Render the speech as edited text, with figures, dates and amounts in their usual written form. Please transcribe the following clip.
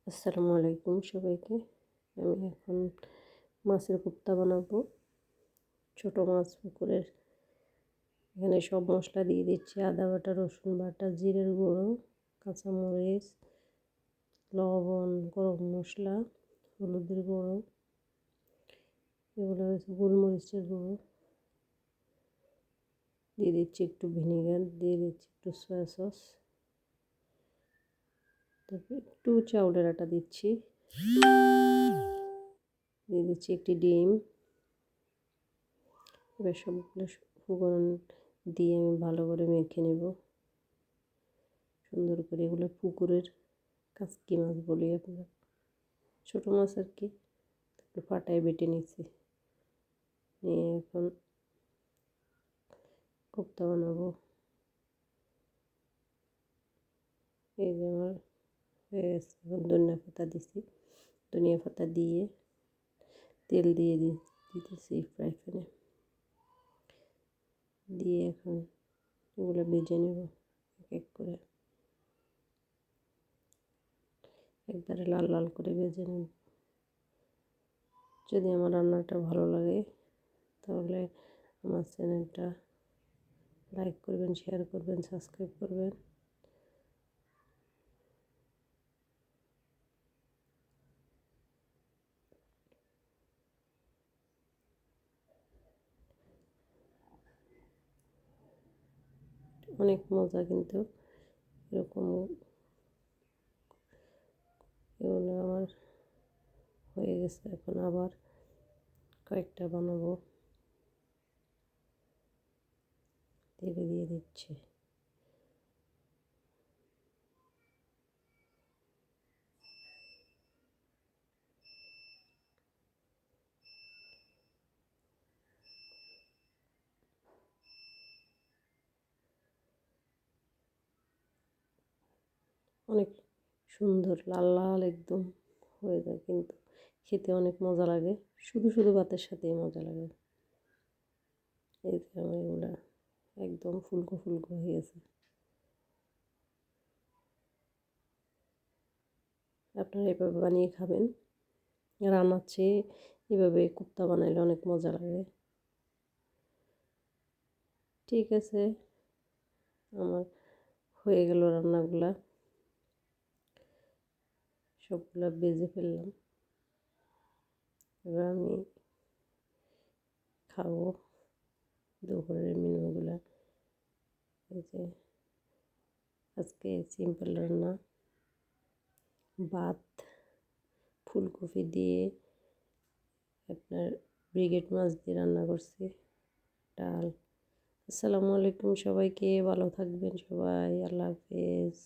আসসালামু আলাইকুম সবাইকে। আমি এখন মাছের কোপ্তা বানাবো। ছোট মাছ পুকুরের। এখানে সব মশলা দিয়ে দিচ্ছি: আদা বাটা, রসুন বাটা, জিরের গুঁড়ো, কাঁচামরিচ, লবণ, গরম মশলা, হলুদের গুঁড়ো, এগুলো হচ্ছে গোলমরিচের গুঁড়ো। দিয়ে দিচ্ছি একটু ভিনেগার, দিয়ে দিচ্ছি একটু সয়া সস, তারপর একটু চাউলের আটা দিচ্ছি, দিয়ে দিচ্ছি একটি ডিম। এবার সবগুলো উপকরণ দিয়ে আমি ভালো করে মেখে নেব সুন্দর করে। এগুলো পুকুরের কাচকি মাছ বলি আপনারা, ছোটো মাছ আর কি। একটু ফাটায় বেটে নিচ্ছি, নিয়ে এখন কোপ্তা বানাবো। এই যে আমার হয়ে গেছে। এখন ধনিয়া পাতা দিছি, ধনিয়া পাতা দিয়ে তেল দিয়ে দিতেছি ফ্রাই প্যানে, দিয়ে এখন এগুলো ভেজে নেব এক এক করে, একবারে লাল লাল করে ভেজে নেব। যদি আমার রান্নাটা ভালো লাগে তাহলে আমার চ্যানেলটা লাইক করবেন, শেয়ার করবেন, সাবস্ক্রাইব করবেন। অনেক মজা কিন্তু এরকম। এগুলো আমার হয়ে গেছে, এখন আবার কয়েকটা বানাবো। তেলে দিয়ে দিচ্ছি। অনেক সুন্দর লাল লাল একদম হয়ে যায়, কিন্তু খেতে অনেক মজা লাগে। শুধু শুধু ভাতের সাথেই মজা লাগে। এই যে আমার এগুলা একদম ফুলকো ফুলকো হয়ে গেছে। আপনারা এভাবে বানিয়ে খাবেন। রান্নার চেয়ে এভাবে কোপ্তা বানাইলে অনেক মজা লাগে। ঠিক আছে, আমার হয়ে গেল রান্নাগুলা, সবগুলা ভেজে ফেললাম। এবার আমি খাবো দুপুরের মেনুগুলা। এই যে আজকে সিম্পল রান্না, ভাত, ফুলকপি দিয়ে আপনার ব্রিগেড মাছ দিয়ে রান্না করছি, ডাল। আসসালামু আলাইকুম সবাইকে, ভালো থাকবেন সবাই, আল্লাহ হাফেজ।